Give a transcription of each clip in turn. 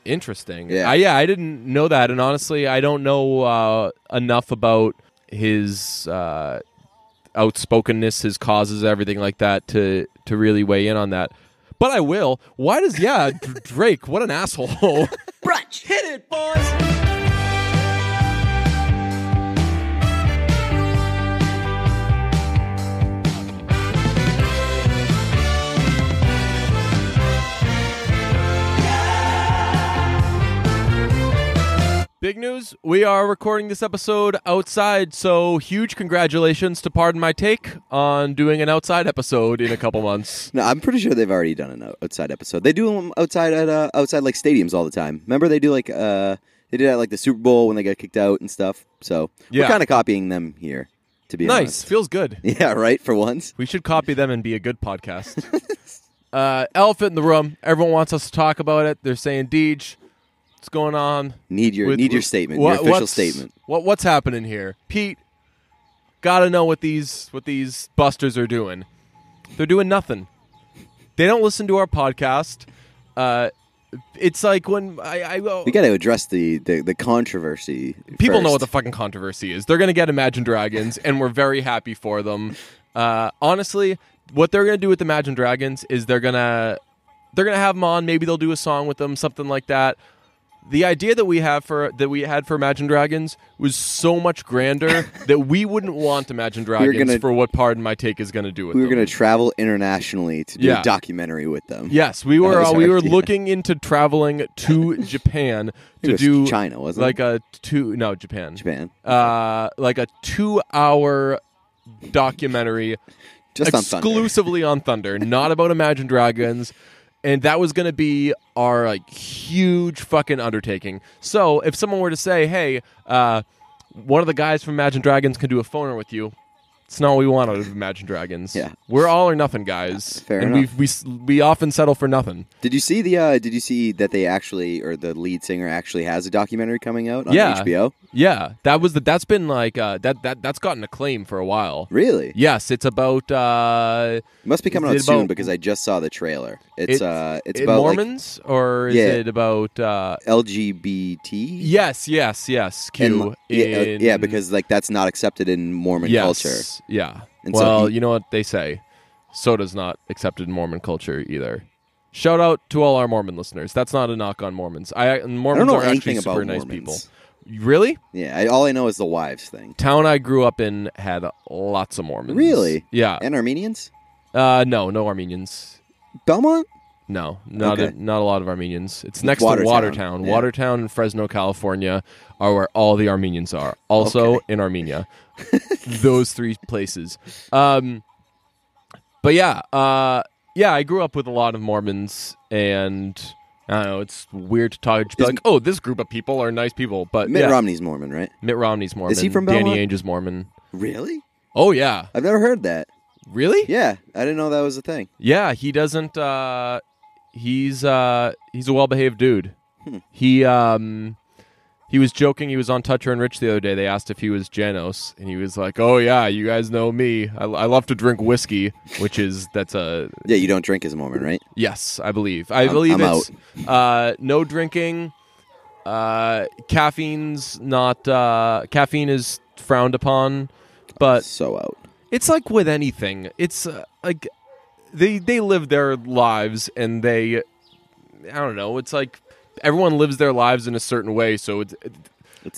Interesting. Yeah. I didn't know that, and honestly, I don't know enough about his outspokenness, his causes, everything like that to really weigh in on that. But I will. Why does Drake? What an asshole! Brunch. Hit it, boys. Big news, we are recording this episode outside, so huge congratulations to Pardon My Take on doing an outside episode in a couple months. No, I'm pretty sure they've already done an outside episode. They do them outside at outside like stadiums all the time. Remember they do like they did at like the Super Bowl when they got kicked out and stuff. So we're kind of copying them here, to be honest. Nice, feels good. Yeah, right, for once. We should copy them and be a good podcast. Elephant in the room, everyone wants us to talk about it. They're saying, Deej, what's going on? Need your statement, your official statement. What's happening here? Pete, gotta know what these busters are doing. They're doing nothing. They don't listen to our podcast. It's like when we got to address the controversy. People first. know what the fucking controversy is. They're gonna get Imagine Dragons, and we're very happy for them. Honestly, what they're gonna do with Imagine Dragons is they're gonna have them on. Maybe they'll do a song with them, something like that. The idea that we had for Imagine Dragons was so much grander that we wouldn't want Imagine Dragons for what Pardon My Take is going to do with them. We were going to travel internationally to do a documentary with them. Yes, we were looking into traveling to Japan to do China, wasn't it? Japan. Japan. Like a 2-hour documentary just exclusively on Thunder, not about Imagine Dragons. And that was going to be our like huge fucking undertaking. So if someone were to say, hey, one of the guys from Imagine Dragons can do a phoner with you, it's not what we want out of Imagine Dragons. Yeah. We're all or nothing guys. Fair and enough. we often settle for nothing. Did you see that they actually, or the lead singer actually has a documentary coming out on HBO? Yeah. That's been like that's gotten acclaim for a while. Really? Yes, it's about it must be coming out soon because I just saw the trailer. It's about Mormons, or is it about LGBT? Yes. Q. Because like that's not accepted in Mormon culture. Yeah. And well, you know what they say. Soda's not accepted in Mormon culture either. Shout out to all our Mormon listeners. That's not a knock on Mormons. Mormons don't know are actually anything super about nice Mormons. people. Really? Yeah. All I know is the wives thing. Town I grew up in had lots of Mormons. Really? Yeah. And Armenians? No Armenians. Belmont? No, not a lot of Armenians. It's next Watertown. to Watertown. Yeah. Watertown and Fresno, California are where all the Armenians are. Also in Armenia. Those three places. But yeah, I grew up with a lot of Mormons, and I don't know, it's weird to talk like, oh, this group of people are nice people. But Mitt Romney's Mormon, right? Mitt Romney's Mormon. Is he from Belmont? Danny Ainge is Mormon. Really? Oh, yeah. I've never heard that. Really? Yeah, I didn't know that was a thing. Yeah, he doesn't. He's a well-behaved dude. He was joking. He was on Toucher and Rich the other day. They asked if he was Janos, and he was like, "Oh yeah, you guys know me. I love to drink whiskey, that's a yeah. You don't drink as a Mormon, right? Yes, I believe. I believe it's no drinking. Caffeine's not. Caffeine is frowned upon, but so out. It's like with anything. It's like they live their lives, and I don't know. It's like everyone lives their lives in a certain way, so it's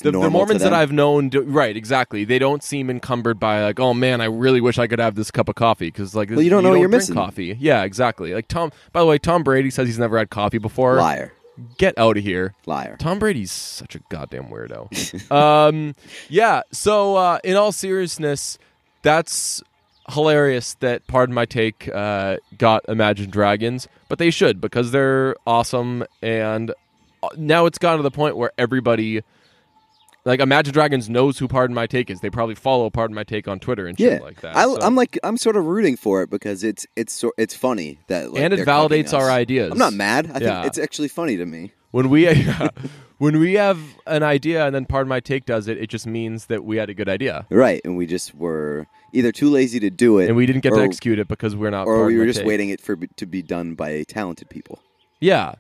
the Mormons that I've known, right? Exactly. They don't seem encumbered by like, oh man, I really wish I could have this cup of coffee because like, you don't know what you're missing. Coffee, yeah, exactly. Like Tom. By the way, Tom Brady says he's never had coffee before. Liar. Get out of here. Liar. Tom Brady's such a goddamn weirdo. Yeah. So in all seriousness, that's hilarious that Pardon My Take got Imagine Dragons, but they should because they're awesome. And now it's gotten to the point where everybody, like Imagine Dragons, knows who Pardon My Take is. They probably follow Pardon My Take on Twitter and shit like that. I'm sort of rooting for it because it's funny that like, and it validates our ideas. I'm not mad. I think it's actually funny to me. When we have an idea and then Pardon My Take does it, it just means that we had a good idea. Right, and we just were either too lazy to do it, and we didn't get to execute it because we're not. Or we were just take. waiting it to be done by talented people. Yeah,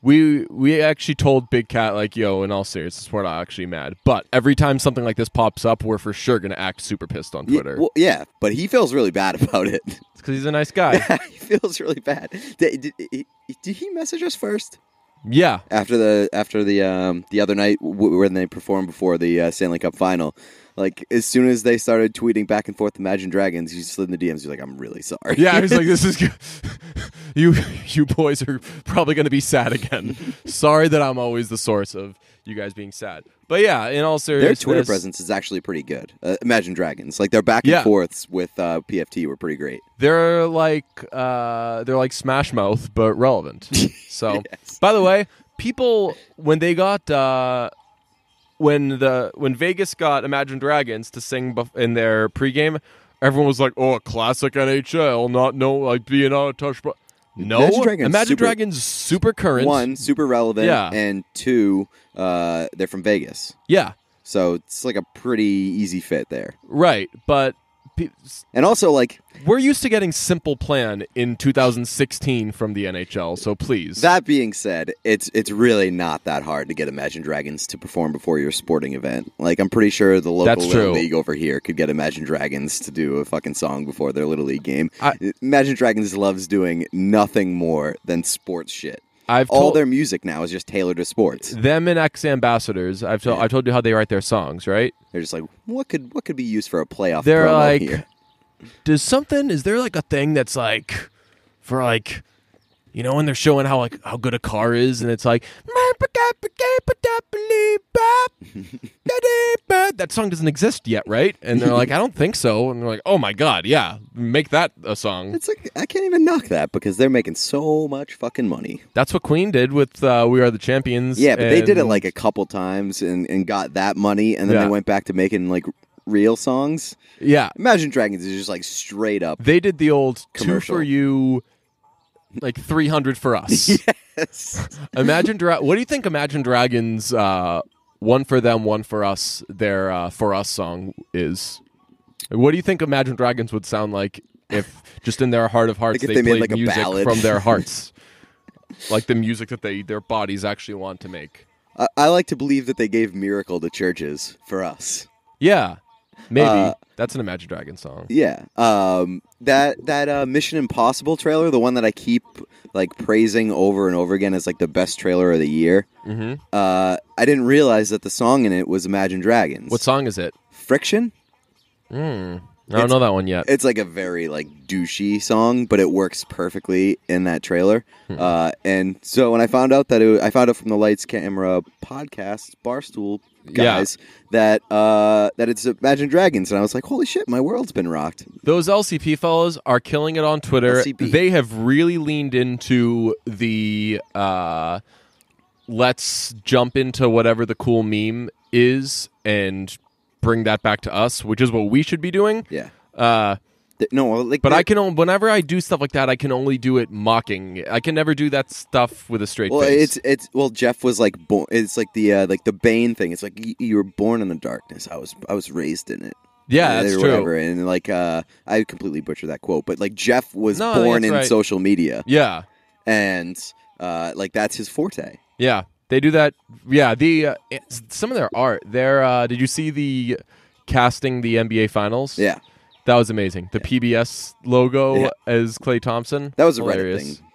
we actually told Big Cat, like, yo, in all seriousness, we're not actually mad. But every time something like this pops up, we're for sure going to act super pissed on Twitter. Yeah, but he feels really bad about it. It's because he's a nice guy. He feels really bad. Did he message us first? Yeah. After the other night when they performed before the Stanley Cup final. Like, as soon as they started tweeting back and forth Imagine Dragons, he slid in the DMs. He's like, I'm really sorry. Yeah, he's like, this is good. You boys are probably going to be sad again. Sorry that I'm always the source of you guys being sad. But yeah, in all seriousness, their Twitter presence is actually pretty good. Imagine Dragons, like their back and forths with PFT were pretty great. They're like Smash Mouth, but relevant. So, yes. By the way, people when they got. When Vegas got Imagine Dragons to sing in their pregame, everyone was like, "Oh, a classic NHL, not being out of touch." But no, Imagine Dragons super current. One, super relevant, and two, they're from Vegas. Yeah, so it's like a pretty easy fit there, right? But and also, like, we're used to getting Simple Plan in 2016 from the NHL, so please. That being said, it's really not that hard to get Imagine Dragons to perform before your sporting event. Like, I'm pretty sure the local Little League over here could get Imagine Dragons to do a fucking song before their Little League game. Imagine Dragons loves doing nothing more than sports shit. All their music now is just tailored to sports. Them and X-Ambassadors, I told you how they write their songs, right? They're just like, what could be used for a playoff They're promo like, here? Is there like a thing that's like, for like, you know, when they're showing how good a car is, and it's like, that song doesn't exist yet, right? And they're like, I don't think so. And they're like, oh my God, yeah, make that a song. It's like, I can't even knock that because they're making so much fucking money. That's what Queen did with We Are the Champions. Yeah, but they did it like a couple times and got that money, and then they went back to making like real songs. Yeah. Imagine Dragons is just like straight up. They did the old commercial. 2 for you, like 300 for us. Yes. What do you think Imagine Dragons, one for them, one for us, their For Us song is? What do you think Imagine Dragons would sound like if just in their heart of hearts they played like music from their hearts? Like the music that their bodies actually want to make. I like to believe that they gave Miracle to churches for us. Yeah, maybe. That's an Imagine Dragons song. Yeah. That Mission Impossible trailer, the one that I keep like praising over and over again as like the best trailer of the year. Mm-hmm. I didn't realize that the song in it was Imagine Dragons. What song is it? Friction? I don't know that one yet. It's like a very like douchey song, but it works perfectly in that trailer. And so when I found out I found out from the Lights Camera podcast, Barstool guys, that it's Imagine Dragons, and I was like, holy shit, my world's been rocked. Those LCP fellows are killing it on Twitter. LCP. They have really leaned into the let's jump into whatever the cool meme is and bring that back to us, which is what we should be doing. Yeah. I can whenever I do stuff like that, I can only do it mocking. I can never do that stuff with a straight face. Jeff was like, it's like the Bane thing. It's like you were born in the darkness. I was raised in it. Yeah, that's true. And like, I completely butchered that quote, but like Jeff was born in social media. Yeah, and like that's his forte. Yeah, they do that. Yeah, some of their art. Did you see the casting the NBA Finals? Yeah. That was amazing. The PBS logo as Klay Thompson. That was hilarious. a Reddit thing.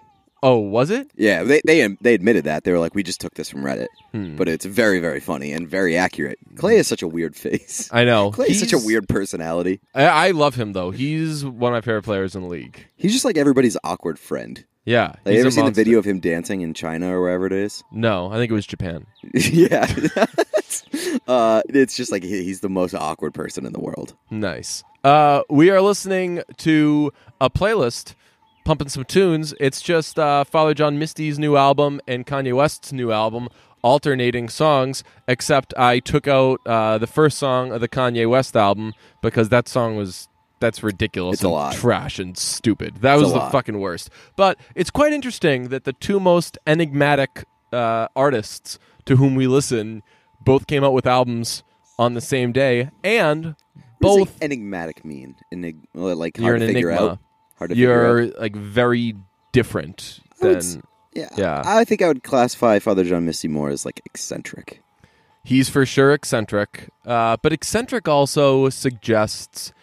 Oh, was it? Yeah, they admitted that. They were like, we just took this from Reddit. But it's very, very funny and very accurate. Klay has such a weird face. I know. Klay has such a weird personality. I love him, though. He's one of my favorite players in the league. He's just like everybody's awkward friend. Yeah. Have you ever seen the video of him dancing in China or wherever it is? No, I think it was Japan. Yeah. It's just like he's the most awkward person in the world. Nice. We are listening to a playlist, pumping some tunes. It's just Father John Misty's new album and Kanye West's new album, alternating songs, except I took out the first song of the Kanye West album because that song that's ridiculous. It's a lot. Trash and stupid. That was the fucking worst. But it's quite interesting that the two most enigmatic artists to whom we listen both came out with albums on the same day, and both. What does enigmatic mean? Like you're hard to figure out. Hard to you're figure out. Like very different than. Yeah. I think I would classify Father John Misty more as like eccentric. He's for sure eccentric, but eccentric also suggests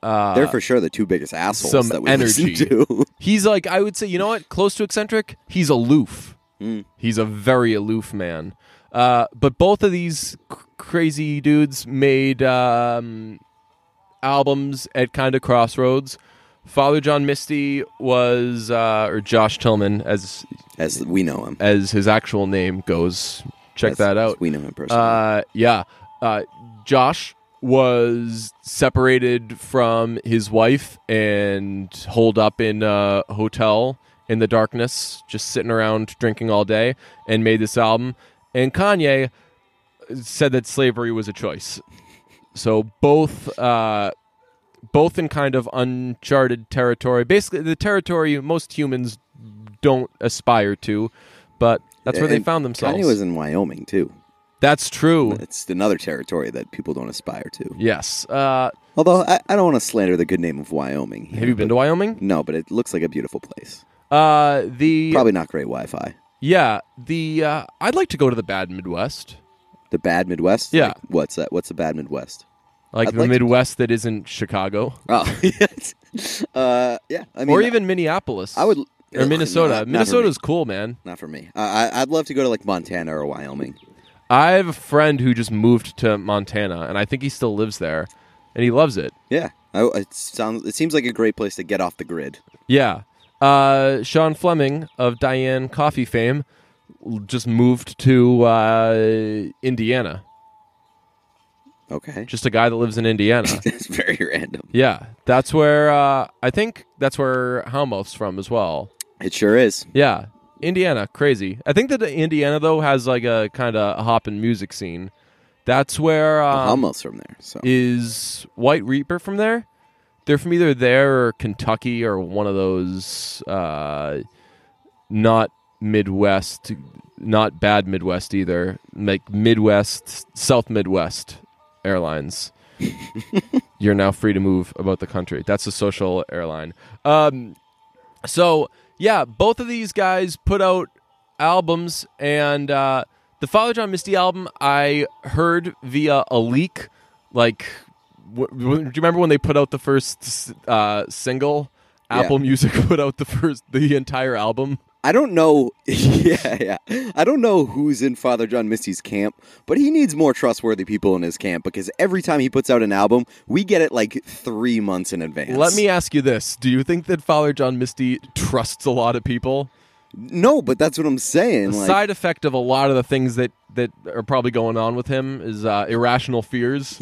they're for sure the two biggest assholes some that we energy. listen to. He's like, I would say, you know what? Close to eccentric. He's aloof. Mm. He's a very aloof man. But both of these crazy dudes made albums at kind of crossroads. Father John Misty was, or Josh Tillman, as we know him, as his actual name goes. Check that out. We know him personally. Josh was separated from his wife and holed up in a hotel in the darkness, just sitting around drinking all day, and made this album. And Kanye said that slavery was a choice. So both in kind of uncharted territory, basically the territory most humans don't aspire to, but that's where they found themselves. Kanye was in Wyoming too. That's true. It's another territory that people don't aspire to. Yes. Although I don't want to slander the good name of Wyoming. Have you been to Wyoming? No, but it looks like a beautiful place. Probably not great Wi-Fi. Yeah. I'd like to go to the bad Midwest. The bad Midwest? Yeah. Like, what's that? What's the bad Midwest? Like the Midwest that isn't Chicago. Oh, yeah. I mean, or even Minneapolis. I would. Or Minnesota. Not Minnesota's cool, man. Not for me. I'd love to go to like Montana or Wyoming. I have a friend who just moved to Montana, and I think he still lives there, and he loves it. Yeah, it seems like a great place to get off the grid. Yeah, Sean Fleming of Diane Coffee fame just moved to Indiana. Okay, just a guy that lives in Indiana. That's very random. Yeah, that's where I think that's where Hellmouth's from as well. It sure is. Yeah. Indiana, crazy. I think that Indiana, though, has like a kind of hoppin' music scene. That's where... Hellmouth's from there. So. Is White Reaper from there? They're from either there or Kentucky or one of those not Midwest, not bad Midwest either, like Midwest, South Midwest airlines. You're now free to move about the country. That's a social airline. Yeah, both of these guys put out albums, and the Father John Misty album I heard via a leak. Like, do you remember when they put out the first single? Yeah. Apple Music put out the entire album. I don't know. Yeah. I don't know who's in Father John Misty's camp, but he needs more trustworthy people in his camp because every time he puts out an album, we get it like 3 months in advance. Let me ask you this. Do you think that Father John Misty trusts a lot of people? No, but that's what I'm saying. The side effect of a lot of the things that are probably going on with him is irrational fears.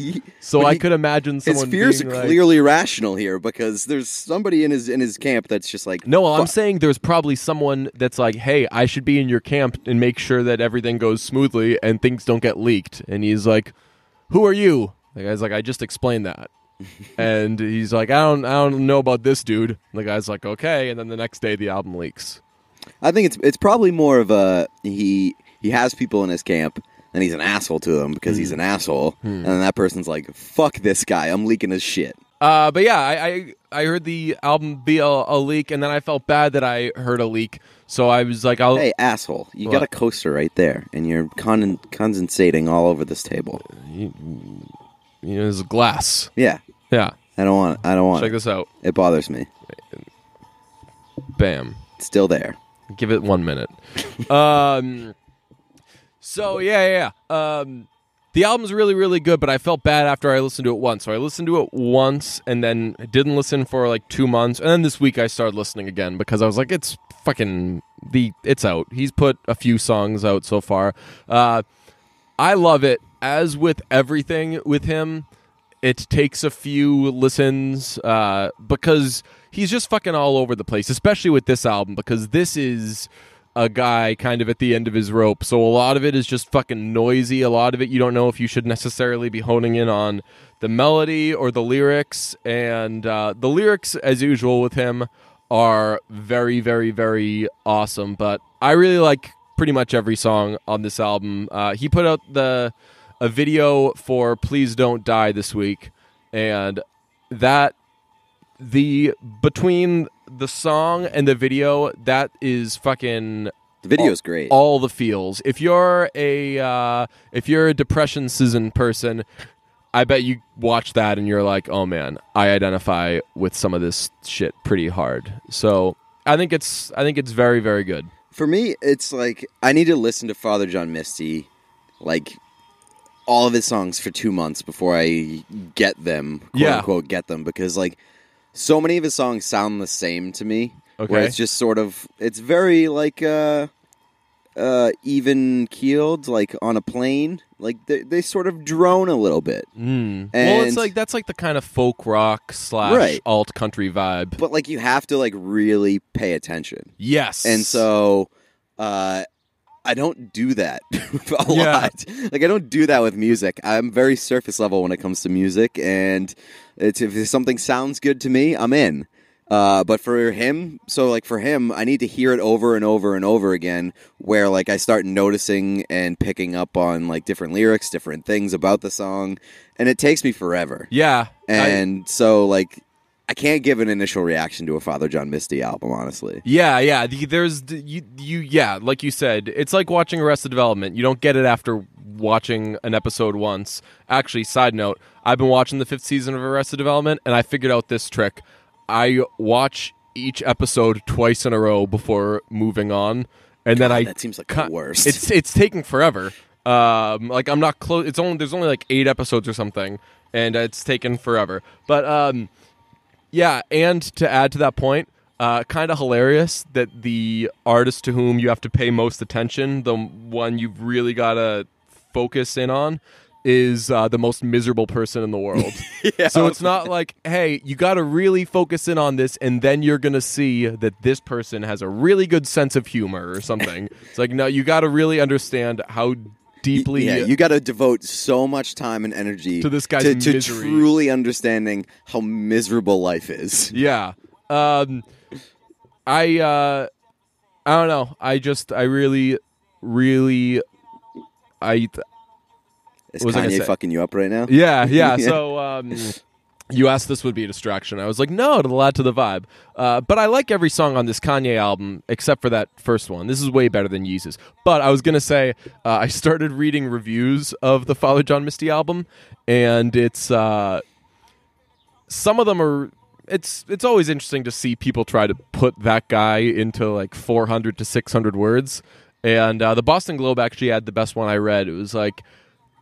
I could imagine someone his fears being are clearly irrational here because there's somebody in his camp that's just like... No, I'm saying there's probably someone that's like, hey, I should be in your camp and make sure that everything goes smoothly and things don't get leaked. And he's like, who are you? The guy's like, I just explained that. And he's like, I don't know about this dude. And the guy's like, okay. And then the next day the album leaks. I think it's probably more of a he has people in his camp and he's an asshole to them because he's an asshole, and then that person's like, fuck this guy, I'm leaking his shit. But yeah, I heard the album via a leak, and then I felt bad that I heard a leak, so I was like, hey, asshole, you got a coaster right there, and you're condensating all over this table. You know, there's glass. Yeah. I don't want it. Check this out. It bothers me. Bam. It's still there. Give it 1 minute. So yeah. The album's really, really good, but I felt bad after I listened to it once. So I listened to it once and then didn't listen for like 2 months. And then this week I started listening again because I was like, it's out. He's put a few songs out so far. I love it. As with everything with him, it takes a few listens because he's just fucking all over the place, especially with this album, because this is a guy kind of at the end of his rope. So a lot of it is just fucking noisy. A lot of it you don't know if you should necessarily be honing in on the melody or the lyrics. And the lyrics, as usual with him, are very, very, very awesome. But I really like pretty much every song on this album. He put out a video for Please Don't Die this week, and between the song and the video, that is fucking. The video's great. All the feels. If you're a depression season person, I bet you watch that and you're like, oh man, I identify with some of this shit pretty hard. So I think it's very, very good. For me, it's like I need to listen to Father John Misty, like all of his songs for 2 months before I get them, quote unquote, get them, because like so many of his songs sound the same to me. Okay. Where it's just sort of, it's very like even keeled, like on a plane. Like they sort of drone a little bit. Well, it's like that's like the kind of folk rock / alt country vibe. But like you have to like really pay attention. Yes. And so I don't do that a lot. Like I don't do that with music. I'm very surface level when it comes to music, and if something sounds good to me, I'm in. But for him, I need to hear it over and over and over again, where like I start noticing and picking up on like different lyrics, different things about the song, and it takes me forever. Yeah. So like I can't give an initial reaction to a Father John Misty album, honestly. Yeah. There's like you said, it's like watching Arrested Development. You don't get it after watching an episode once. Actually, side note, I've been watching the 5th season of Arrested Development, and I figured out this trick. I watch each episode twice in a row before moving on, and then that seems like the worst. It's taking forever. Like I'm not close. There's only like 8 episodes or something, and it's taken forever. But yeah, and to add to that point, kind of hilarious that the artist to whom you have to pay most attention, the one you've really got to focus in on, is the most miserable person in the world. So it's not like, hey, you got to really focus in on this, and then you're going to see that this person has a really good sense of humor or something. It's like, no, you got to really understand how deeply... Yeah, you got to devote so much time and energy to this guy's to misery. Truly understanding how miserable life is. Yeah. I don't know. I really... Is Kanye fucking you up right now? Yeah. So you asked this would be a distraction. I was like, no, it'll add to the vibe. But I like every song on this Kanye album except for that first one. This is way better than Yeezus. But I was going to say, I started reading reviews of the Father John Misty album, and it's some of them are... It's always interesting to see people try to put that guy into like 400 to 600 words. And the Boston Globe actually had the best one I read. It was like...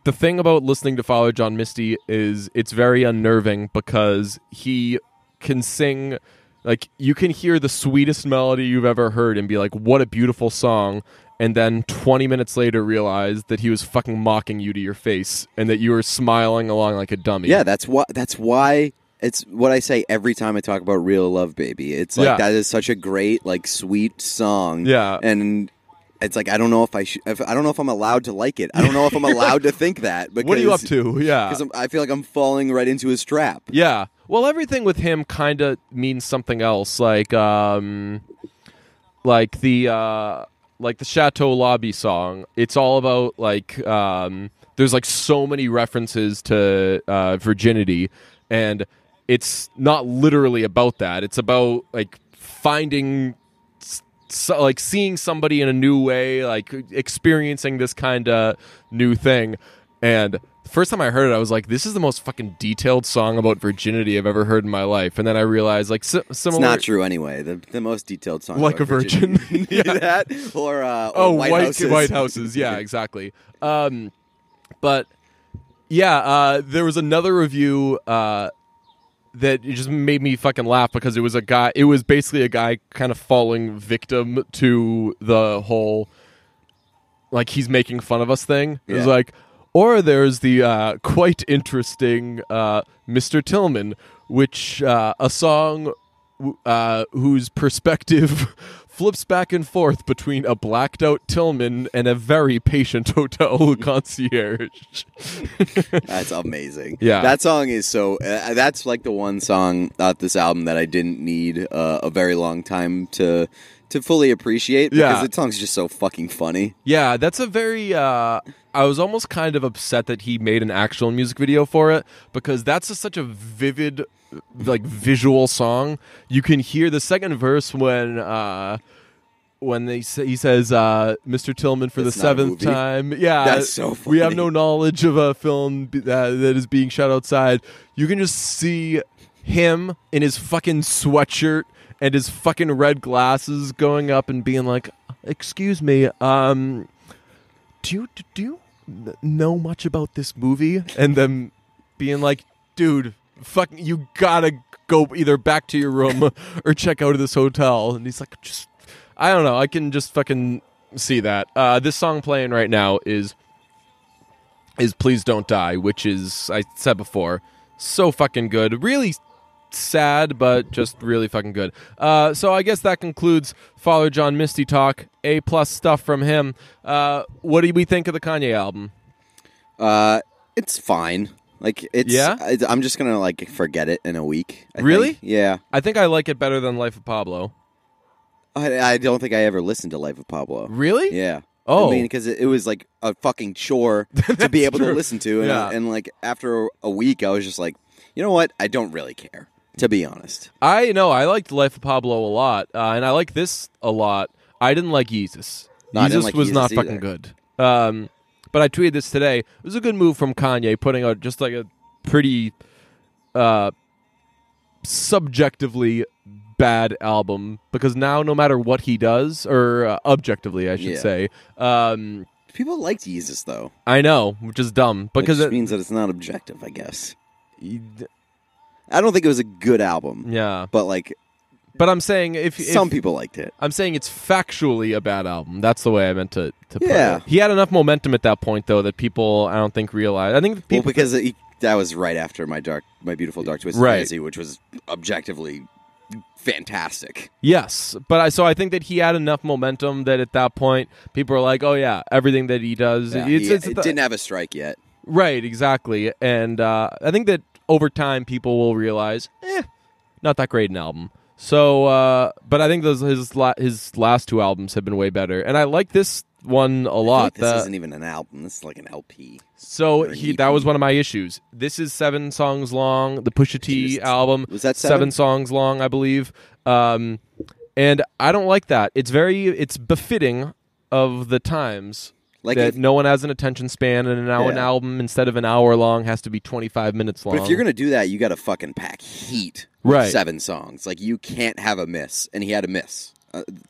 The thing about listening to Father John Misty is it's very unnerving because he can sing, like, you can hear the sweetest melody you've ever heard and be like, what a beautiful song, and then 20 minutes later realize that he was fucking mocking you to your face and that you were smiling along like a dummy. Yeah, that's why it's what I say every time I talk about Real Love Baby. It's like that is such a great, like, sweet song. Yeah. And it's like, I don't know if I don't know if I'm allowed to like it. I don't know if I'm allowed to think that. Because, what are you up to? Yeah. Because I feel like I'm falling right into his trap. Yeah. Well, everything with him kind of means something else. Like the Chateau Lobby song. It's all about, like, there's, like, so many references to virginity, and it's not literally about that. It's about, like, finding... So, like, seeing somebody in a new way, like experiencing this kind of new thing. And the first time I heard it, I was like, this is the most fucking detailed song about virginity I've ever heard in my life. And then I realized, like, similar... It's not true anyway. The most detailed song like about a virgin. Yeah. That? Or White Houses. White Houses. Yeah, exactly. But, yeah, there was another review... that it just made me fucking laugh because it was basically a guy kind of falling victim to the whole, like, he's making fun of us thing. It was like, or there's the quite interesting Mr. Tillman, which a song whose perspective flips back and forth between a blacked out Tillman and a very patient hotel concierge. That's amazing. Yeah. That song is so... that's like the one song off this album that I didn't need a very long time to fully appreciate because the song's just so fucking funny. Yeah, that's a very... I was almost kind of upset that he made an actual music video for it because that's such a vivid like visual song. You can hear the second verse when he says, "Mr. Tillman for That's the not a seventh movie. time." Yeah, That's so funny. We have no knowledge of a film that is being shot outside. You can just see him in his fucking sweatshirt and his fucking red glasses going up and being like, "Excuse me, do you know much about this movie?" And then being like, "Dude, fuck, you gotta go either back to your room or check out of this hotel." And he's like, I don't know. I can just fucking see that. This song playing right now is "Please Don't Die," which is, I said before, so fucking good. Really sad, but just really fucking good. So I guess that concludes Father John Misty Talk. A+ stuff from him. What do we think of the Kanye album? It's fine. Like, it's. Yeah? I'm just gonna like forget it in a week. I Really? think. Yeah. I think I like it better than Life of Pablo. I don't think I ever listened to Life of Pablo. Really? Yeah. Oh. I mean, because it was like a fucking chore to be able to true. listen to, and, Yeah. and like after a week, I was just like, you know what? I don't really care, to be honest. I know. I liked Life of Pablo a lot, and I like this a lot. I didn't like Yeezus. No, I didn't Yeezus like was Yeezus not either. fucking good. But I tweeted this today. It was a good move from Kanye, putting out just like a pretty subjectively bad album, because now no matter what he does, or objectively I should Yeah. say, People liked Yeezus though, I know, which is dumb, because which means that it's not objective. I guess I don't think it was a good album, yeah. but like But I'm saying if some people liked it. I'm saying it's factually a bad album. That's the way I meant to put Yeah. it. He had enough momentum at that point, though, that people, I don't think, realized. I think Well, people, because that was right after my Beautiful Dark Twisted Right. Fantasy, which was objectively fantastic. yes, but I think that he had enough momentum that at that point, people are like, oh yeah, everything that he does, Yeah, it's it didn't have a strike yet. right, exactly, and I think that over time, people will realize, not that great an album. So, but I think his last two albums have been way better, and I like this one a I feel lot. like this isn't even an album. This is like an LP. So Or an that EP. was one of my issues. This is 7 songs long. The Pusha T Jesus. album Was that 7 7? songs long, I believe. And I don't like that. It's befitting of the times. Like that if- no one has an attention span, and now an Yeah. album instead of an hour long has to be 25 minutes long. But if you're gonna do that, you got to fucking pack heat. With Right. 7 songs. Like you can't have a miss, and he had a miss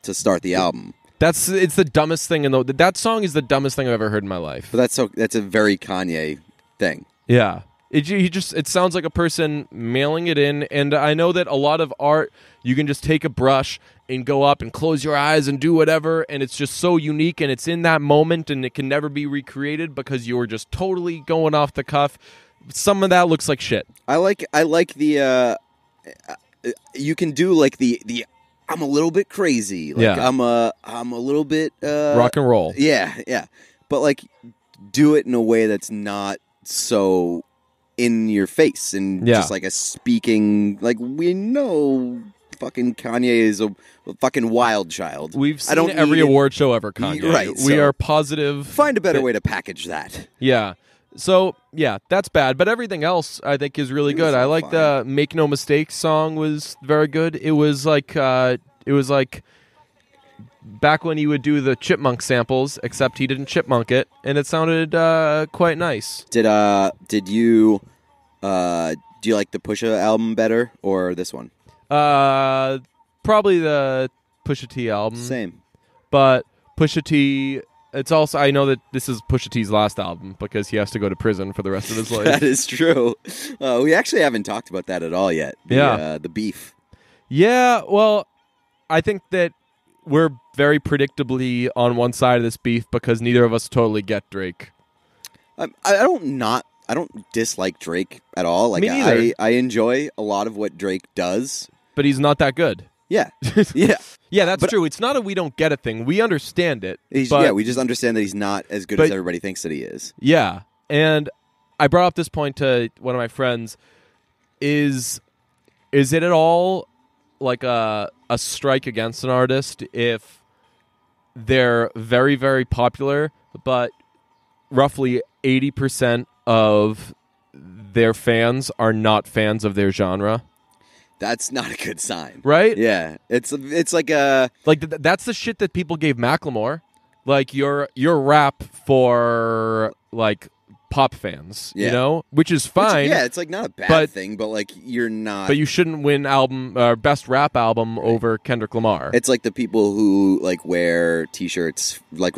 to start the album. it's the dumbest thing that song is the dumbest thing I've ever heard in my life. But that's a very Kanye thing. Yeah. It sounds like a person mailing it in, and I know that a lot of art, you can just take a brush and go up and close your eyes and do whatever, and it's just so unique, and it's in that moment, and it can never be recreated because you're just totally going off the cuff. Some of that looks like shit. I like the you can do like the I'm a little bit crazy. Like Yeah. I'm a little bit Rock and roll. Yeah. But like do it in a way that's not so in your face and Yeah. just like a speaking, like we know fucking Kanye is a fucking wild child. We've I don't seen every need it- award show ever, Kanye. Right, We so- are positive. Find a better that- way to package that. Yeah. So, yeah, that's bad. But everything else, I think, is really It was good. I all like the Make No Mistakes song was very good. It was like back when he would do the chipmunk samples, except he didn't chipmunk it, and it sounded quite nice. Did you do you like the Pusha album better or this one? Probably the Pusha T album. Same. But Pusha T, it's also, I know that this is Pusha T's last album because he has to go to prison for the rest of his life. That is true. We actually haven't talked about that at all yet. The beef. Yeah, well, I think that we're very predictably on one side of this beef because neither of us totally get Drake. I don't dislike Drake at all. Like Me neither. I enjoy a lot of what Drake does. But he's not that good. Yeah, yeah. Yeah, that's But- true. It's not a we don't get a thing. We understand it. But Yeah, we just understand that he's not as good as But- everybody thinks that he is. Yeah, and I brought up this point to one of my friends. Is it at all like a strike against an artist if they're very, very popular, but roughly 80% of their fans are not fans of their genre. That's not a good sign, right? Yeah, it's like a that's the shit that people gave Macklemore. Like your rap for like pop fans, you know, which is fine. It's like not a bad thing, but like you're not. But you shouldn't win best rap album over Kendrick Lamar. It's like the people who like wear T-shirts like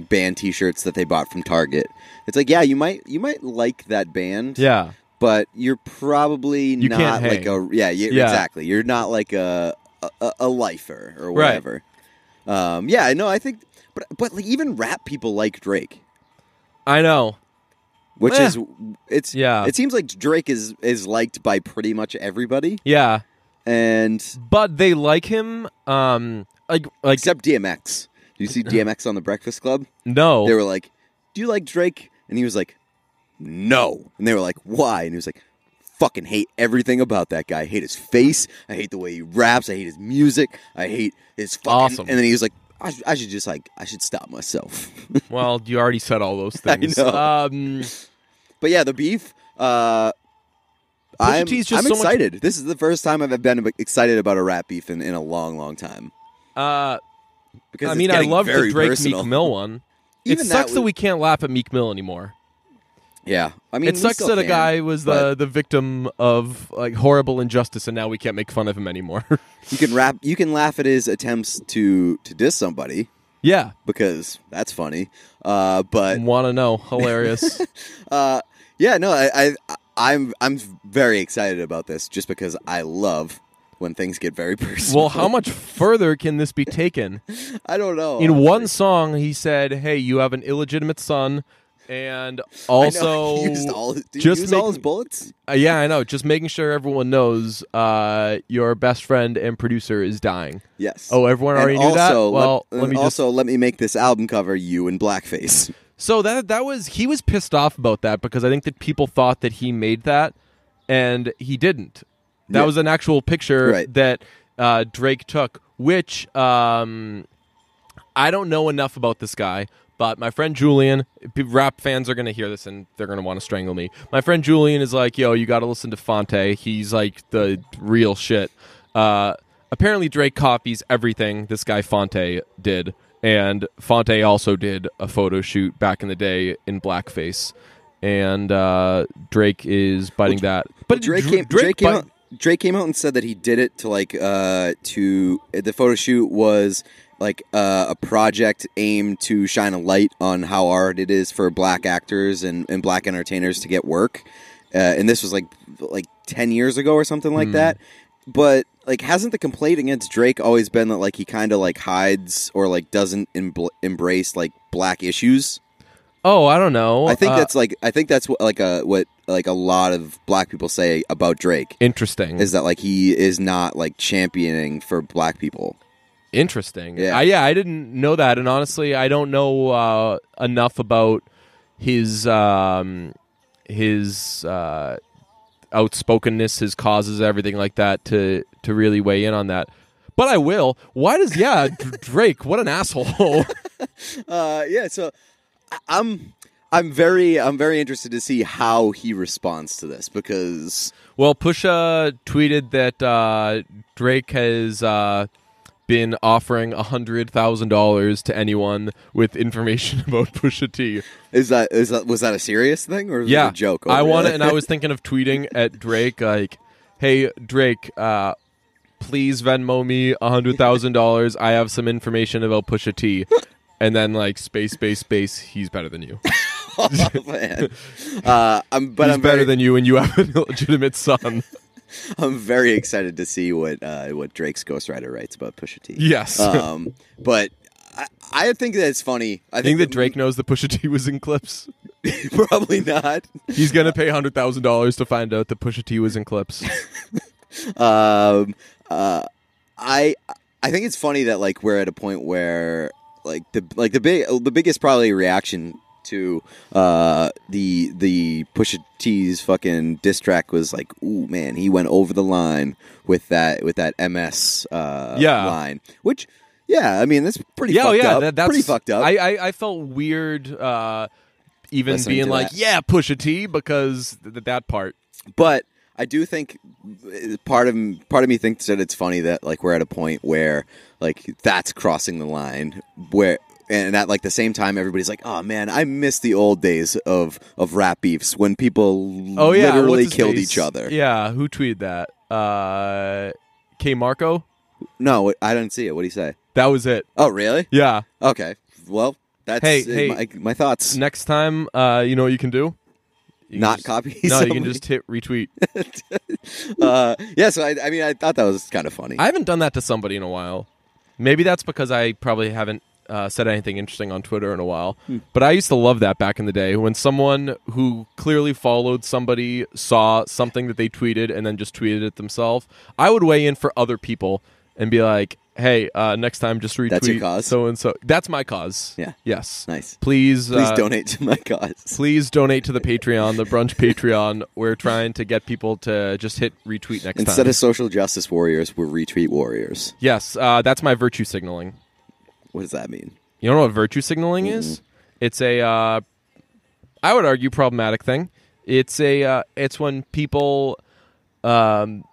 band T-shirts that they bought from Target. It's like you might like that band, yeah. But you're probably not like exactly. You're not like a lifer or whatever. Right. No, I think, but like even rap people like Drake. I know, which it seems like Drake is liked by pretty much everybody. Yeah, but they like him, like except DMX. Do you see DMX on The Breakfast Club? No, they were like, "Do you like Drake?" And he was like, "No." And they were like, "Why?" And he was like, "Fucking hate everything about that guy. I hate his face. I hate the way he raps. I hate his music. I hate his fucking..." Awesome. And then he was like, I should stop myself." Well, you already said all those things. I know. But yeah, the beef. I'm excited. This is the first time I've been excited about a rap beef in a long, long time. Because I love the Drake personal. Meek Mill one. It sucks that we can't laugh at Meek Mill anymore. Yeah, I mean, it sucks that a guy was the victim of like horrible injustice, and now we can't make fun of him anymore. You can laugh at his attempts to diss somebody. Yeah, because that's funny. But want to know, hilarious. I'm very excited about this just because I love when things get very personal. Well, how much further can this be taken? I don't know. In one song, he said, "Hey, you have an illegitimate son." And also, he used all his bullets? Yeah, I know. Just making sure everyone knows your best friend and producer is dying. Yes. Oh, everyone already knew that? Well, let me make this album cover you in blackface. So he was pissed off about that because I think that people thought that he made that, and he didn't. That was an actual picture that Drake took, which I don't know enough about this guy. But my friend Julian, rap fans are going to hear this and they're going to want to strangle me. My friend Julian is like, "Yo, you got to listen to Fonte. He's like the real shit." Apparently Drake copies everything this guy Fonte did. And Fonte also did a photo shoot back in the day in blackface. And Drake is biting that. But Drake came out and said that he did it to the photo shoot was like a project aimed to shine a light on how hard it is for black actors and black entertainers to get work. And this was like 10 years ago or something like that. But like, hasn't the complaint against Drake always been that like he kind of like hides or like doesn't embrace like black issues? Oh, I don't know. I think that's what a lot of black people say about Drake. Interesting. Is that like he is not like championing for black people. Interesting. Yeah. I didn't know that, and honestly, I don't know enough about his outspokenness, his causes, everything like that to really weigh in on that. But I will. Why does Drake? What an asshole. So I'm very interested to see how he responds to this because Pusha tweeted that Drake has been offering $100,000 to anyone with information about Pusha T. Was that a serious thing or was it a joke? I was thinking of tweeting at Drake like, "Hey Drake, please Venmo me $100,000. I have some information about Pusha T." And then like space, he's better than you. Oh, man. I'm better than you, and you have an illegitimate son. I'm very excited to see what Drake's ghostwriter writes about Pusha T. Yes, but I think that it's funny. I think that Drake knows that Pusha T was in clips. Probably not. He's gonna pay $100,000 to find out that Pusha T was in clips. I think it's funny that like we're at a point where the biggest probably reaction to the Pusha T's fucking diss track was like, "Ooh man, he went over the line with that MS line," which I mean that's pretty fucked up. That's pretty fucked up. I felt weird even listening being to like, that. yeah, Pusha T, because that part. But I do think part of me thinks that it's funny that like we're at a point where like that's crossing the line where. And at like the same time, everybody's like, "Oh man, I miss the old days of rap beefs when people literally what's his killed face? each other." Yeah, who tweeted that? K Marco? No, I didn't see it. What do you say? That was it. Oh, really? Yeah. Okay. Well, that's Hey. my thoughts. Next time, you know what you can do? You can Not just- copy. No, you somebody. can just hit retweet. Yeah. So I mean, I thought that was kind of funny. I haven't done that to somebody in a while. Maybe that's because I probably haven't said anything interesting on Twitter in a while. But I used to love that back in the day when someone who clearly followed somebody saw something that they tweeted and then just tweeted it themselves. I would weigh in for other people and be like, hey, next time just retweet That's your cause? so-and-so. That's my cause. Yeah. Yes. Nice. Please Donate to my cause. Please donate to the Patreon, the Brunch Patreon. We're trying to get people to just hit retweet next Instead time. of social justice warriors, we're retweet warriors. Yes, that's my virtue signaling. What does that mean? You know what virtue signaling is? It's a, I would argue, problematic thing. It's when people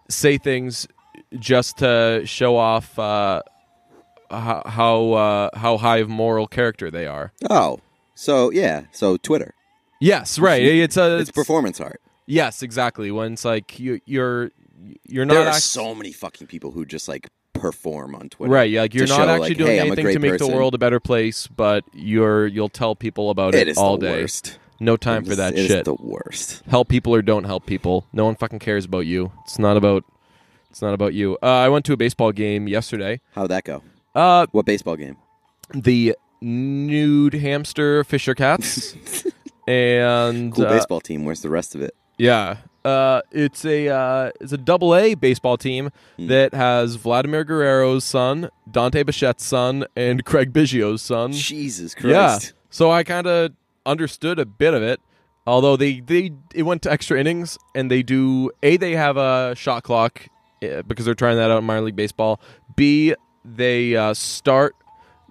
say things just to show off how high of moral character they are. Oh, so yeah, so Twitter. Yes, right. It's performance art. Yes, exactly. When it's like you're not. There are so many fucking people who just like perform on Twitter. Right, yeah, like you're to not show, actually like, doing hey, I'm a anything great to make person. the world a better place, but you'll tell people about It it is all the day. worst. No time for that It shit. is the worst. Help people or don't help people. No one fucking cares about you. It's not about you. I went to a baseball game yesterday. How'd that go? Uh, What baseball game? the Nude Hamster Fisher Cats, and Cool baseball team. Where's the rest of it? yeah, it's a AA baseball team that has Vladimir Guerrero's son, Dante Bichette's son, and Craig Biggio's son. Jesus Christ. Yeah, so I kind of understood a bit of it. Although it went to extra innings, and they have a shot clock because they're trying that out in minor league baseball. B, they start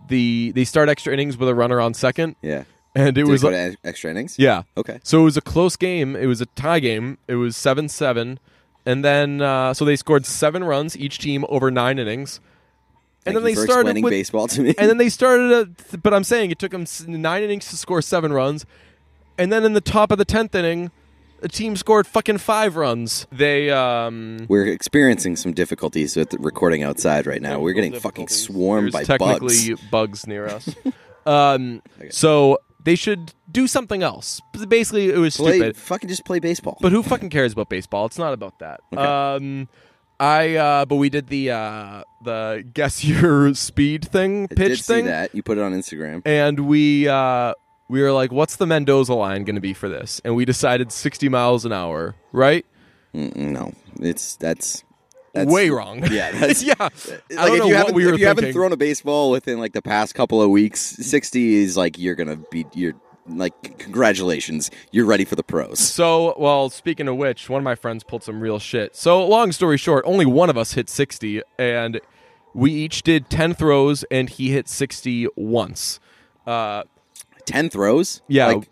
extra innings with a runner on second, Yeah. and it Did was it go to extra innings? yeah. Okay. So it was a close game. It was a tie game. It was 7-7, and then so they scored 7 runs each team over 9 innings. And Thank then you they for started explaining with baseball to me. and then they started but I'm saying it took them 9 innings to score 7 runs. And then in the top of the 10th inning, the team scored fucking 5 runs. They We're experiencing some difficulties with the recording outside right now. We're getting fucking swarmed there's by technically bugs near us. So they should do something else. Basically, it was stupid. Fucking just play baseball. But who fucking cares about baseball? It's not about that. Okay. But we did the guess your speed thing, I pitch did see thing, that. You put it on Instagram. and we were like, "What's the Mendoza line going to be for this?" And we decided 60 miles an hour. Right? No, that's Way wrong. Yeah, that's yeah. like I don't if know you what haven't we were if you haven't thinking. thrown a baseball within like the past couple of weeks, 60 is like you're like congratulations, you're ready for the pros. So, well, speaking of which, one of my friends pulled some real shit. So, long story short, only one of us hit 60, and we each did 10 throws, and he hit 60 once. 10 throws? Yeah. Like,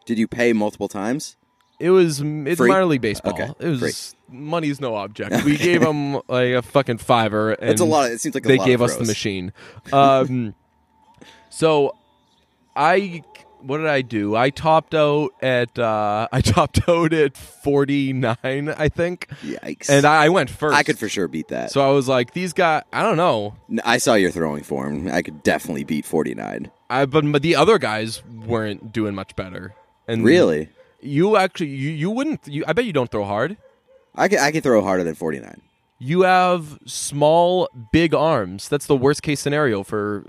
did you pay multiple times? It's Free? minor league baseball. Okay, It was free. money's no object. We gave him like a fucking $5, and That's a lot. It seems like a they lot gave of us the throws. machine. So, what did I do? I topped out at 49, I think, Yikes! and I went first. I could for sure beat that. So I was like, these guys, I don't know. I saw your throwing form. I could definitely beat 49. But the other guys weren't doing much better. And Really? you actually you wouldn't. I bet you don't throw hard. I could throw harder than 49. You have small, big arms. That's the worst case scenario for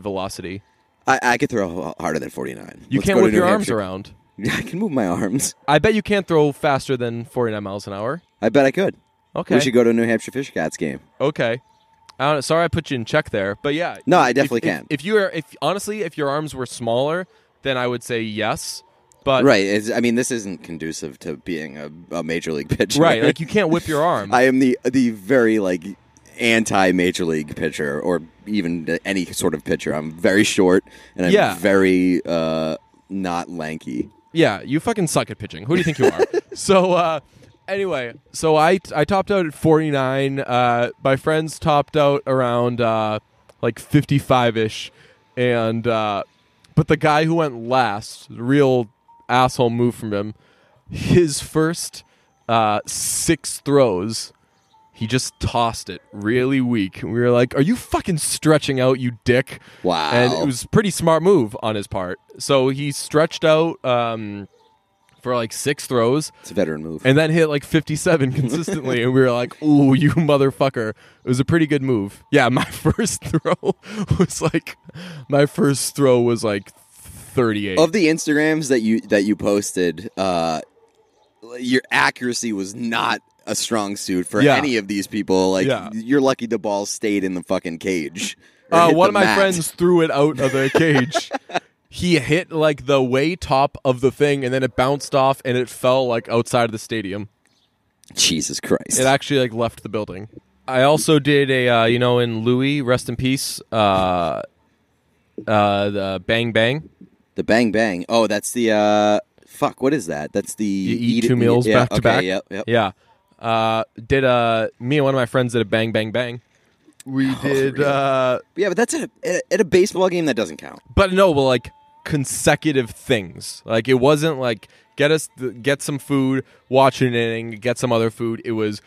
velocity. I could throw harder than 49. You Let's can't go to whip New your arms Hampshire. around. I can move my arms. I bet you can't throw faster than 49 miles an hour. I bet I could. Okay. We should go to a New Hampshire Fisher Cats game. Okay. I don't know. Sorry, I put you in check there, but yeah. No, I definitely can. If honestly, if your arms were smaller, then I would say yes. But Right. This isn't conducive to being a major league pitcher. right, like you can't whip your arm. I am the very like anti-major league pitcher, or even any sort of pitcher. I'm very short and I'm Yeah. very not lanky. Yeah, you fucking suck at pitching. Who do you think you are? So, anyway, so I topped out at 49. My friends topped out around like 55-ish. And, but the guy who went last, real asshole move from him, his first 6 throws, he just tossed it really weak. We were like, are you fucking stretching out, you dick? Wow. And it was a pretty smart move on his part. So he stretched out for like 6 throws. It's a veteran move. And then hit like 57 consistently. And we were like, ooh, you motherfucker. It was a pretty good move. Yeah, my first throw was like 38. Of the Instagrams that you posted, your accuracy was not a strong suit for any of these people. Like, you're lucky the ball stayed in the fucking cage. One of my friends threw it out of the cage. He hit like the way top of the thing, and then it bounced off, and it fell like outside of the stadium. Jesus Christ! It actually like left the building. I also did a in Louis, rest in peace, the Bang Bang. The Bang Bang. Oh, that's the fuck. What is that? That's the you eat 2 meals back to back. Yep. Yeah. Me and one of my friends did a Bang Bang Bang. We did. Really? Yeah, but that's at a baseball game that doesn't count. But no, well, like consecutive things. Like it wasn't like get some food, watch an inning, get some other food. It was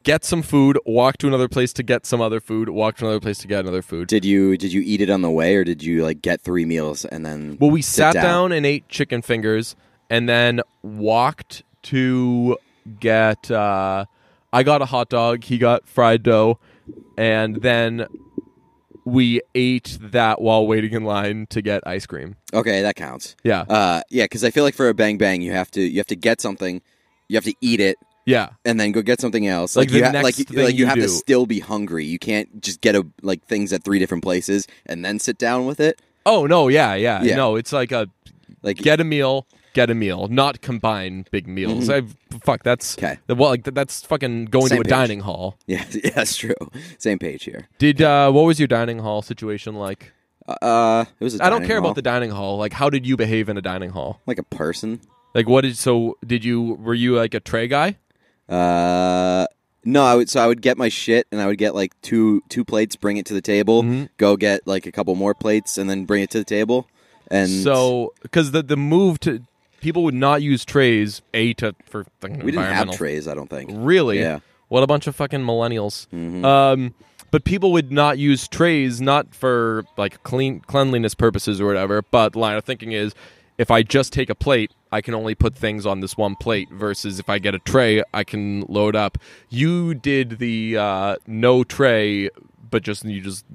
get some food, walk to another place to get some other food, walk to another place to get another food. Did you eat it on the way, or did you like get 3 meals and then? Well, we sat down and ate chicken fingers, and then walked to get. I got a hot dog. He got fried dough, and then we ate that while waiting in line to get ice cream. Okay, that counts. Yeah. Yeah, because I feel like for a Bang Bang, you have to get something, you have to eat it. Yeah, and then go get something else. Like you the next thing you have do. to still be hungry. You can't just get things at 3 different places and then sit down with it. Oh no, yeah. No, it's like get a meal, not combine big meals. That's okay. Well, that's fucking going Same to a page. dining hall. Yeah, that's true. Same page here. Did what was your dining hall situation like? It was. I don't care about the dining hall. Like, how did you behave in a dining hall? Like a person. Like, were you like a tray guy? No, I would get my shit and I would get like two plates, bring it to the table, go get like a couple more plates, and then bring it to the table. And so, because the move to people would not use trays we didn't have trays, I don't think. Really? Yeah. What a bunch of fucking millennials. But people would not use trays, not for like cleanliness purposes or whatever. But the line of thinking is, if I just take a plate, I can only put things on this one plate, versus if I get a tray, I can load up. You did the no tray, but you just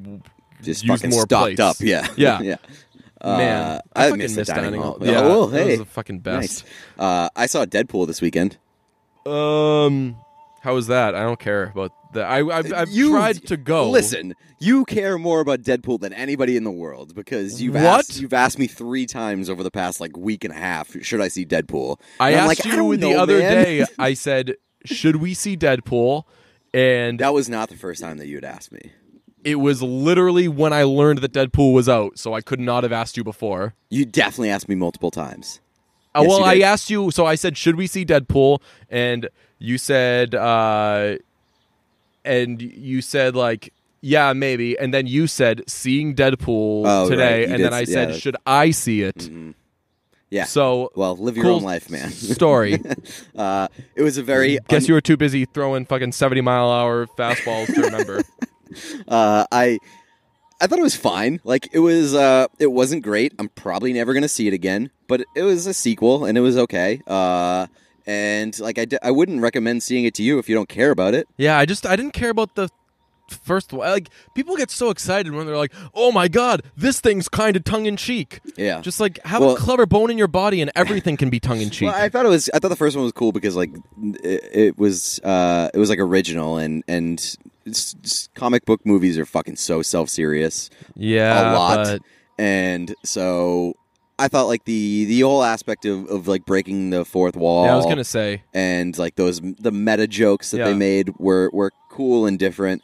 use fucking more stocked plates. up. Yeah. Yeah. Man, I fucking miss the dining hall. Yeah, oh, that hey. was the fucking best. Nice. I saw Deadpool this weekend. How was that? I don't care about that. I've tried to go. Listen, you care more about Deadpool than anybody in the world, because you've asked me 3 times over the past like week and a half, should I see Deadpool? I asked asked you the other day. I said, should we see Deadpool? And that was not the first time that you had asked me. It was literally when I learned that Deadpool was out, so I could not have asked you before. You definitely asked me multiple times. Well, I asked you, so I said, should we see Deadpool? And you said, like, yeah, maybe. And then you said, seeing Deadpool today. Right. And then I said, should I see it? Mm-hmm. Yeah. So, well, live your cool own life, man. Story. It was a very. Guess you were too busy throwing fucking 70-mile-an-hour fastballs to remember. I thought it was fine. Like, it wasn't great. I'm probably never going to see it again, but it was a sequel and it was okay. And like, I wouldn't recommend seeing it to you if you don't care about it. Yeah, I didn't care about the first one. Like, people get so excited when they're like, oh my god, this thing's kind of tongue-in-cheek. Yeah. Just like, have a clever bone in your body and everything can be tongue-in-cheek. Well, I thought the first one was cool because like it was like original and comic book movies are fucking so self-serious. Yeah. A lot. But... And so I thought like the whole aspect of like breaking the fourth wall. Yeah, I was going to say. And like the meta jokes that they made were cool and different.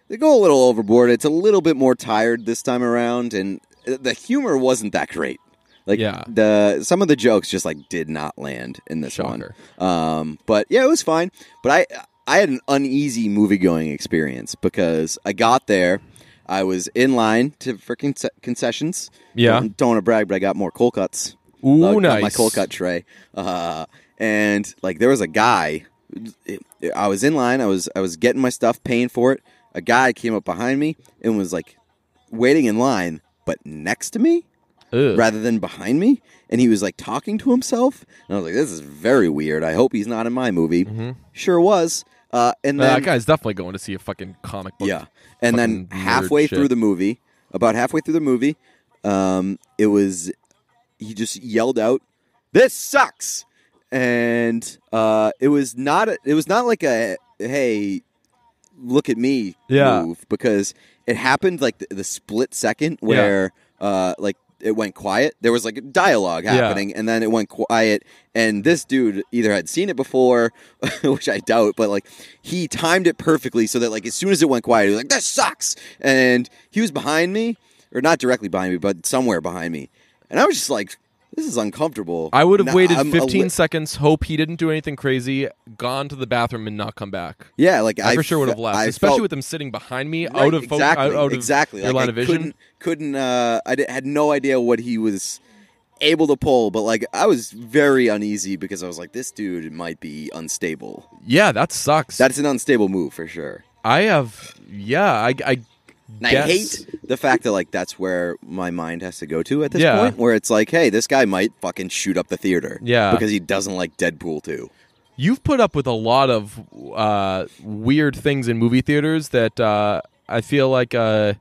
They go a little overboard. It's a little bit more tired this time around, and the humor wasn't that great. Like Yeah. some of the jokes just like did not land in this Shocker. one. But yeah, it was fine. But I had an uneasy movie going experience because I got there. I was in line for concessions. Yeah. Don't want to brag, but I got more cold cuts. Ooh, Got nice. my cold cut tray. And like there was a guy. I was in line. I was getting my stuff, paying for it. A guy came up behind me and was like waiting in line, but next to me Ugh. rather than behind me. And he was like talking to himself. And I was like, this is very weird. I hope he's not in my movie. Mm-hmm. Sure was. And then That guy's definitely going to see a fucking comic book. yeah. And then fucking nerd halfway shit. through the movie, it was he just yelled out, "This sucks!" And it was not like a hey, look at me Yeah. move, because it happened like the split second where like it went quiet. There was like a dialogue happening, and then it went quiet. And this dude either had seen it before, which I doubt, but like he timed it perfectly so that like as soon as it went quiet, he was like, "This sucks!" And he was behind me, or not directly behind me, but somewhere behind me. And I was just like, this is uncomfortable. I would have Now, waited I'm 15 seconds, hope he didn't do anything crazy, gone to the bathroom, and not come back. Yeah, like I for sure would have left, especially with him sitting behind me, out of focus, out of exactly. your Like, line of vision. Couldn't. Had no idea what he was able to pull, but like I was very uneasy because I was like, this dude might be unstable. Yeah, that sucks. That's an unstable move for sure. I have, I And I guess. hate the fact that like that's where my mind has to go to at this Yeah. point, where it's like, hey, this guy might fucking shoot up the theater, Yeah. because he doesn't like Deadpool 2. You've put up with a lot of weird things in movie theaters that I feel like a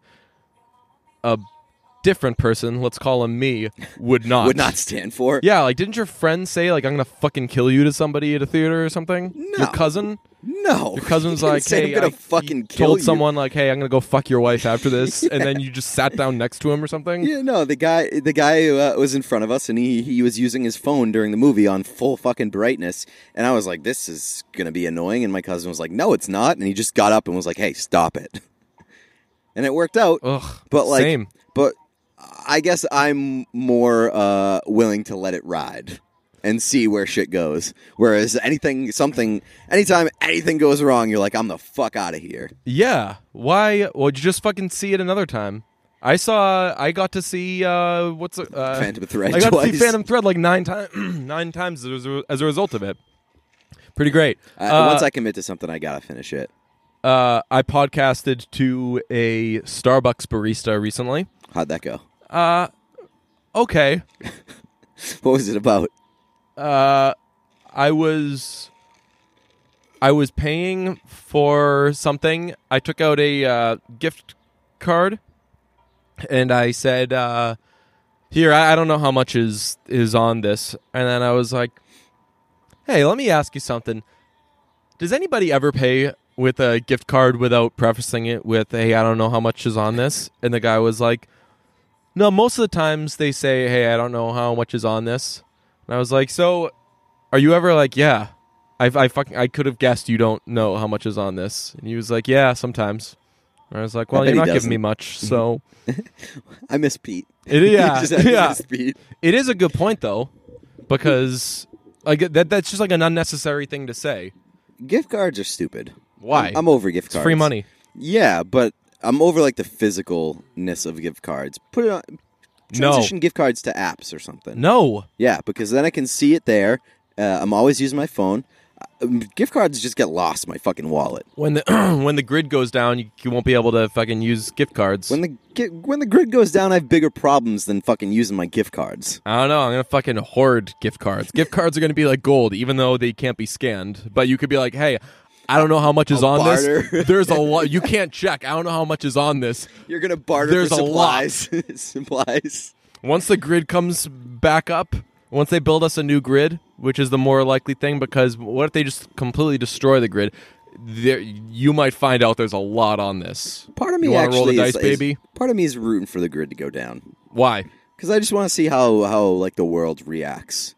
different person, let's call him me, would not. Would not stand for. Yeah, like didn't your friend say like I'm gonna fucking kill you to somebody at a theater or something? No. Your cousin? No, Your cousin's He didn't like, say, hey, I'm gonna I fucking kill told you. someone like, hey, I'm gonna go fuck your wife after this, and then you just sat down next to him or something. Yeah, no, the guy was in front of us, and he was using his phone during the movie on full fucking brightness, and I was like, this is gonna be annoying, and my cousin was like, no, it's not, and he just got up and was like, hey, stop it, and it worked out. Ugh, but like, same. but I guess I'm more willing to let it ride and see where shit goes. Whereas anytime anything goes wrong, you're like, I'm the fuck out of here. Yeah. Why? Well, you just fucking see it another time. I got to see Phantom Thread I got to see twice. Phantom Thread like 9 times as a result of it. Pretty great. Once I commit to something, I gotta finish it. I podcasted to a Starbucks barista recently. How'd that go? Okay. What was it about? I was paying for something. I took out a gift card, and I said, "Here, I don't know how much is on this." And then I was like, "Hey, let me ask you something. Does anybody ever pay with a gift card without prefacing it with, hey, I don't know how much is on this?" And the guy was like, "No, most of the times they say, hey, I don't know how much is on this." And I was like, "So, are you ever like, yeah, I could have guessed you don't know how much is on this?" And he was like, "Yeah, sometimes." And I was like, "Well, I you're bet not he giving me doesn't. much, so." I miss Pete. Yeah, Just had to yeah. miss Pete. It is a good point though, because like that's just like an unnecessary thing to say. Gift cards are stupid. Why? I'm over gift It's cards. free money. Yeah, but I'm over like the physicalness of gift cards. Put it on. Transition gift cards to apps or something. No. Yeah, because then I can see it there. I'm always using my phone. Gift cards just get lost in my fucking wallet. When the when the grid goes down, you won't be able to fucking use gift cards. When the grid goes down, I have bigger problems than fucking using my gift cards. I don't know. I'm gonna fucking hoard gift cards. Gift cards are gonna be like gold, even though they can't be scanned. But you could be like, hey, I don't know how much is I'll on barter. this. There's a lot. You can't check. I don't know how much is on this. You're gonna barter There's for a lot. supplies. Supplies. Once the grid comes back up, once they build us a new grid, which is the more likely thing, because what if they just completely destroy the grid? You might find out there's a lot on this. Part of me You wanna roll the actually dice, baby? Part of me is rooting for the grid to go down. Why? Because I just want to see how like the world reacts.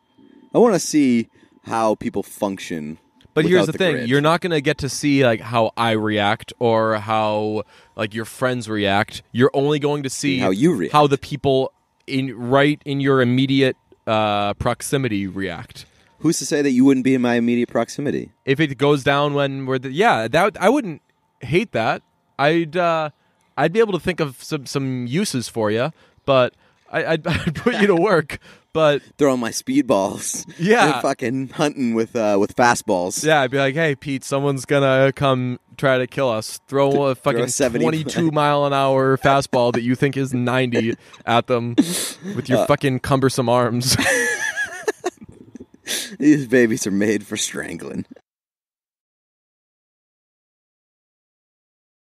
I want to see how people function. But here's without the thing: grid. you're not going to get to see like how I react or how like your friends react. You're only going to see How you react. how the people right in your immediate proximity react. Who's to say that you wouldn't be in my immediate proximity? If it goes down when we're that I wouldn't hate that. I'd be able to think of some uses for you, but I'd put you to work. But throwing my speedballs, yeah, fucking hunting with fastballs. Yeah, I'd be like, hey Pete, someone's gonna come try to kill us. Throw a fucking 22-mile-an-hour fastball that you think is 90 at them with your fucking cumbersome arms. These babies are made for strangling.